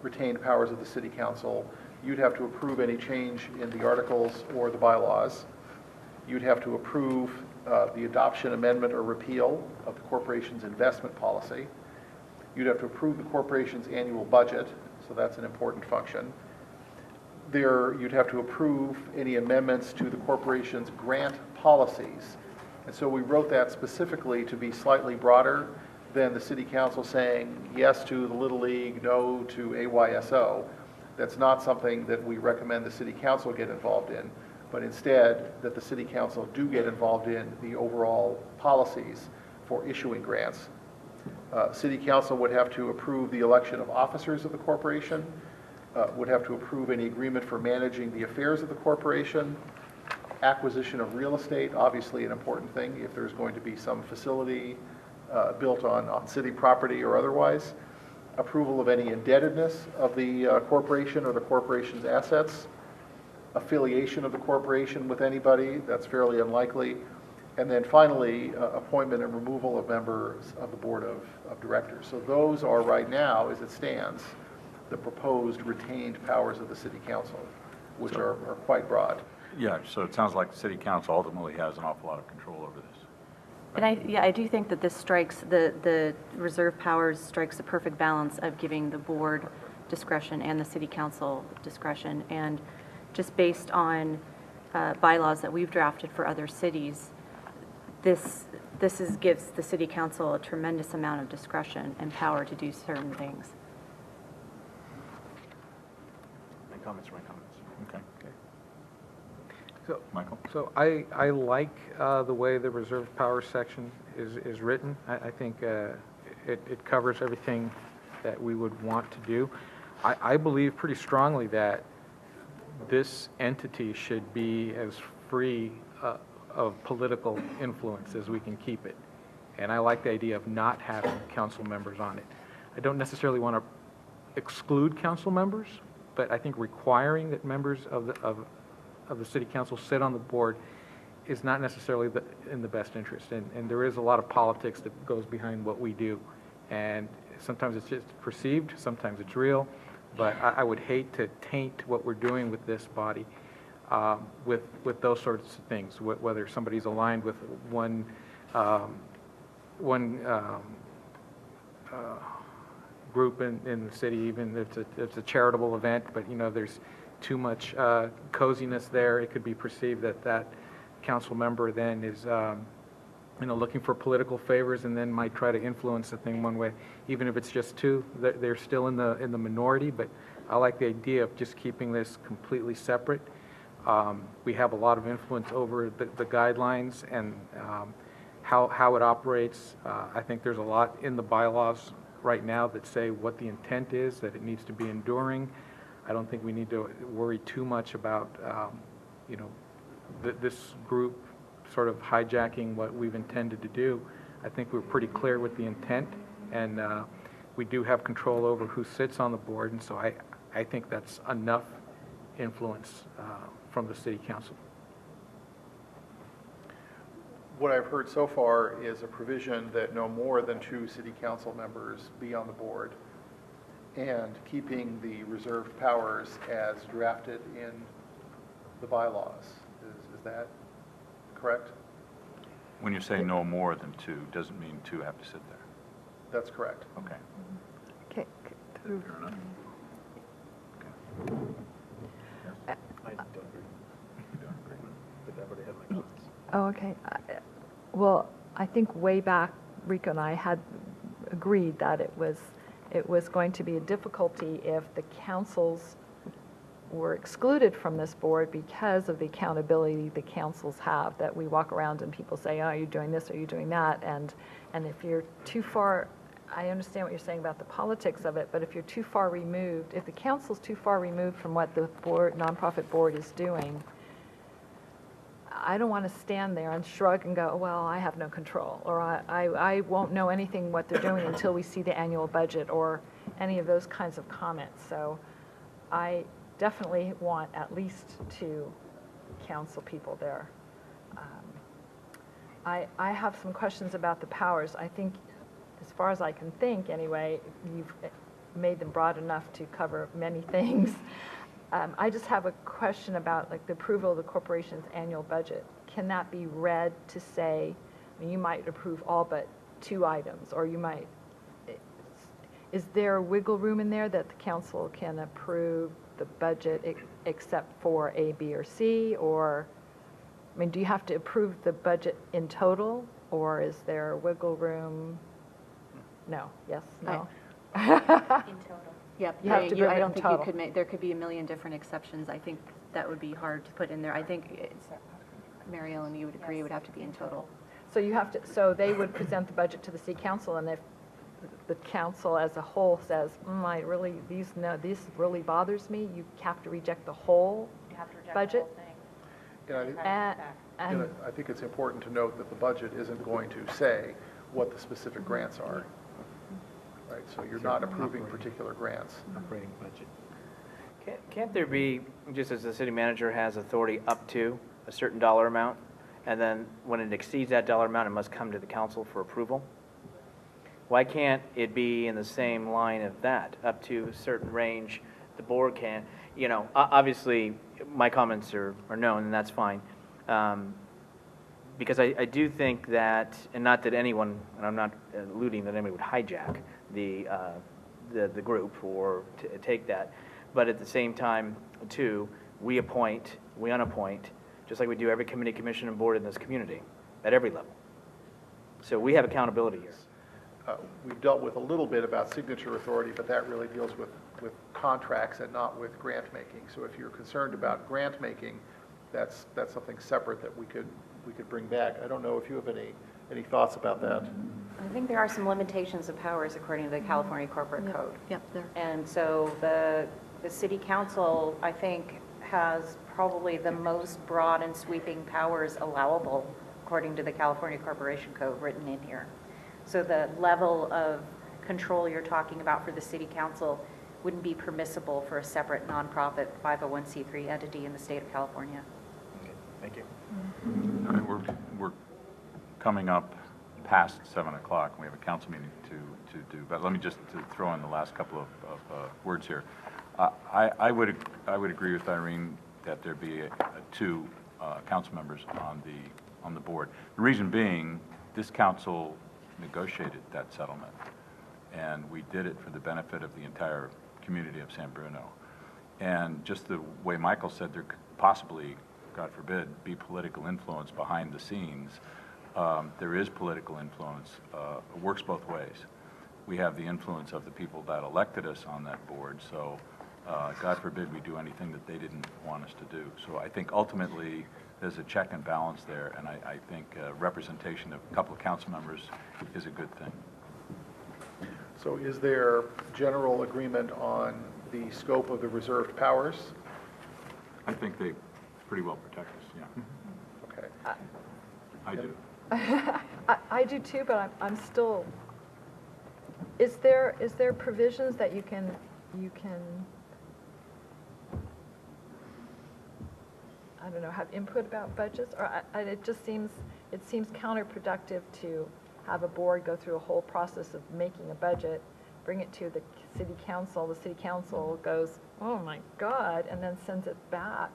Speaker 3: retained powers of the city council. You'd have to approve any change in the articles or the bylaws. You'd have to approve the adoption, amendment, or repeal of the corporation's investment policy. You'd have to approve the corporation's annual budget, so that's an important function. You'd have to approve any amendments to the corporation's grant policies. And so we wrote that specifically to be slightly broader than the city council saying yes to the Little League, no to AYSO. That's not something that we recommend the city council get involved in, but instead that the city council do get involved in the overall policies for issuing grants. City council would have to approve the election of officers of the corporation, would have to approve any agreement for managing the affairs of the corporation, Acquisition of real estate, obviously an important thing if there's going to be some facility built on city property or otherwise. Approval of any indebtedness of the corporation or the corporation's assets. Affiliation of the corporation with anybody, that's fairly unlikely. And then finally, appointment and removal of members of the board of directors. So those are right now, as it stands, the proposed retained powers of the city council, which are quite broad.
Speaker 1: Yeah, so it sounds like the city council ultimately has an awful lot of control over this.
Speaker 6: And I do think that this strikes, the reserve powers strikes a perfect balance of giving the board discretion and the city council discretion. And just based on bylaws that we've drafted for other cities, this gives the city council a tremendous amount of discretion and power to do certain things.
Speaker 7: My comments are my comments.
Speaker 1: Okay.
Speaker 8: So,
Speaker 1: Michael?
Speaker 8: So I like the way the reserve power section is written. I think it covers everything that we would want to do. I believe pretty strongly that this entity should be as free of political influence as we can keep it. And I like the idea of not having council members on it. I don't necessarily want to exclude council members, but I think requiring that members of the city council sit on the board is not necessarily in the best interest. And there is a lot of politics that goes behind what we do. And sometimes it's just perceived, sometimes it's real, but I would hate to taint what we're doing with this body with those sorts of things, whether somebody's aligned with one group in the city, even if it's a charitable event, but there's too much coziness there. It could be perceived that council member then is looking for political favors and then might try to influence the thing one way. Even if it's just two, they're still in the minority, but I like the idea of just keeping this completely separate. We have a lot of influence over the guidelines and how it operates. I think there's a lot in the bylaws right now that say what the intent is, that it needs to be enduring. I don't think we need to worry too much about, this group sort of hijacking what we've intended to do. I think we're pretty clear with the intent, and we do have control over who sits on the board, and so I think that's enough influence from the city council.
Speaker 3: What I've heard so far is a provision that no more than 2 city council members be on the board, and keeping the reserved powers as drafted in the bylaws. Is that correct?
Speaker 1: When you say no more than 2, doesn't mean 2 have to sit there.
Speaker 3: That's correct.
Speaker 1: Okay.
Speaker 5: Okay.
Speaker 1: Fair enough.
Speaker 7: I don't agree.
Speaker 1: You don't agree?
Speaker 7: But I've already had my comments.
Speaker 5: Oh, okay. Well, I think way back, Rico and I had agreed that it was going to be a difficulty if the councils were excluded from this board because of the accountability the councils have, that we walk around and people say, oh, are you doing this, are you doing that? And if you're too far, I understand what you're saying about the politics of it, but if you're too far removed, if the council's too far removed from what the nonprofit board is doing, I don't want to stand there and shrug and go, well, I have no control, or I won't know anything what they're doing until we see the annual budget, or any of those kinds of comments. So I definitely want at least 2 council people there. I have some questions about the powers. I think, as far as I can think anyway, you've made them broad enough to cover many things. I just have a question about the approval of the corporation's annual budget. Can that be read to say, I mean, you might approve all but 2 items, or you might, is there wiggle room in there that the council can approve the budget except for A, B, or C? Or, I mean, do you have to approve the budget in total, or is there wiggle room? No, yes, no?
Speaker 2: In total.
Speaker 6: Yep.
Speaker 5: You have to approve
Speaker 6: I
Speaker 5: it
Speaker 6: don't
Speaker 5: in
Speaker 6: think
Speaker 5: total.
Speaker 6: you could make, there could be a million different exceptions. I think that would be hard to put in there. I think, Mary Ellen, you would agree it would have to be in total.
Speaker 5: So you have to, so they would present the budget to the city council, and if the council as a whole says, this really bothers me, you have to reject the whole
Speaker 4: You have to reject
Speaker 5: budget?
Speaker 4: the whole thing.
Speaker 5: And
Speaker 3: I think it's important to note that the budget isn't going to say what the specific grants are. Right, so you're not approving particular grants.
Speaker 8: Operating budget.
Speaker 7: Can't there be, just as the city manager has authority up to a certain dollar amount, and then when it exceeds that dollar amount, it must come to the council for approval? Why can't it be in the same line of that, up to a certain range, the board can, obviously, my comments are known, and that's fine. Because I do think that, and not that anyone, and I'm not alluding that anybody would hijack the group or take that, but at the same time, too, we appoint, we unappoint, just like we do every committee, commission, and board in this community, at every level. So we have accountability here.
Speaker 3: We've dealt with a little bit about signature authority, but that really deals with contracts and not with grant making. So if you're concerned about grant making, that's something separate that we could bring back. I don't know if you have any thoughts about that.
Speaker 4: I think there are some limitations of powers according to the California Corporate Code.
Speaker 6: Yep, there.
Speaker 4: And so the city council, I think, has probably the most broad and sweeping powers allowable according to the California Corporation Code written in here. So the level of control you're talking about for the city council wouldn't be permissible for a separate nonprofit 501c3 entity in the state of California.
Speaker 7: Okay, thank you.
Speaker 1: All right, we're coming up past 7 o'clock, and we have a council meeting to do, but let me just throw in the last couple of words here. I would agree with Irene that there be two council members on the board. The reason being, this council negotiated that settlement, and we did it for the benefit of the entire community of San Bruno. And just the way Michael said, there could possibly, God forbid, be political influence behind the scenes. There is political influence. It works both ways. We have the influence of the people that elected us on that board, so God forbid we do anything that they didn't want us to do. So I think ultimately there's a check and balance there, and I think representation of a couple of council members is a good thing.
Speaker 3: So is there general agreement on the scope of the reserved powers?
Speaker 1: I think they pretty well protect us, yeah.
Speaker 3: Okay.
Speaker 1: I do.
Speaker 5: I do too, but I'm still, is there provisions that you can, I don't know, have input about budgets? Or it seems counterproductive to have a board go through a whole process of making a budget, bring it to the city council goes, oh my God, and then sends it back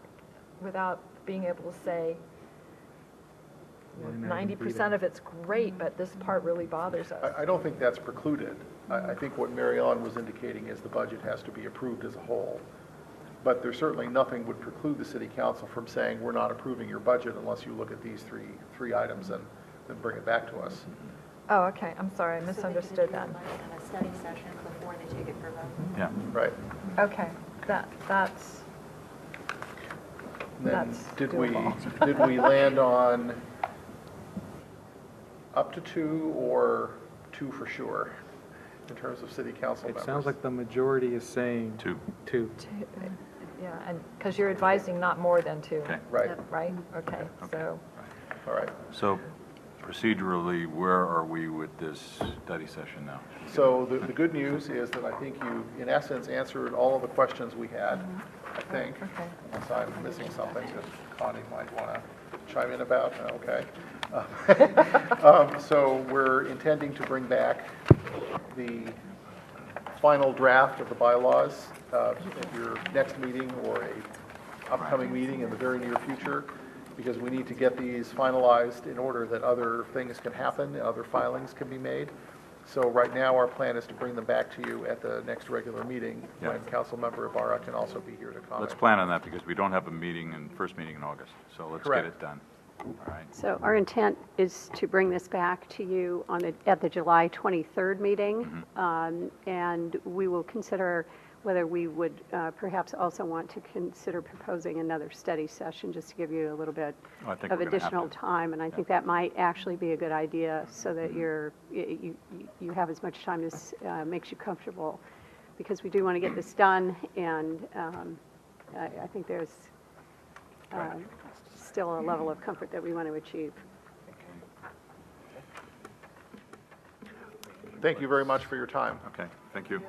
Speaker 5: without being able to say, 90% of it's great, but this part really bothers us.
Speaker 3: I don't think that's precluded. I think what Mary Ellen was indicating is the budget has to be approved as a whole. But there's certainly nothing would preclude the city council from saying, we're not approving your budget unless you look at these three items and then bring it back to us.
Speaker 5: Oh, okay, I'm sorry, I misunderstood that.
Speaker 2: On a study session before they take it for vote.
Speaker 1: Yeah.
Speaker 3: Right.
Speaker 5: Okay, that's
Speaker 3: Then did
Speaker 5: doable.
Speaker 3: we land on up to 2 or 2 for sure in terms of city council members?
Speaker 8: It sounds like the majority is saying
Speaker 1: 2.
Speaker 8: 2.
Speaker 5: Yeah, and, because you're advising not more than 2.
Speaker 1: Okay.
Speaker 3: Right.
Speaker 5: Right? Okay, so,
Speaker 3: All right.
Speaker 1: So procedurally, where are we with this study session now?
Speaker 3: So the good news is that I think you, in essence, answered all of the questions we had, I think.
Speaker 5: okay.
Speaker 3: Unless I'm missing something that Connie might want to chime in about, okay. So we're intending to bring back the final draft of the bylaws at your next meeting or a upcoming meeting in the very near future, because we need to get these finalized in order that other things can happen, other filings can be made. So right now, our plan is to bring them back to you at the next regular meeting,
Speaker 1: Yeah.
Speaker 3: when Councilmember Ibarra can also be here to comment.
Speaker 1: Let's plan on that, because we don't have a first meeting in August, so let's get
Speaker 3: Correct.
Speaker 1: it done. All right.
Speaker 9: So our intent is to bring this back to you at the July 23rd meeting, and we will consider whether we would perhaps also want to consider proposing another study session, just to give you a little bit
Speaker 1: Oh, I think
Speaker 9: of
Speaker 1: we're gonna have
Speaker 9: additional
Speaker 1: to.
Speaker 9: time, and I think that might actually be a good idea, so that you have as much time as makes you comfortable, because we do want to get this done, and I think there's still a level of comfort that we want to achieve.
Speaker 3: Thank you very much for your time.
Speaker 1: Okay, thank you.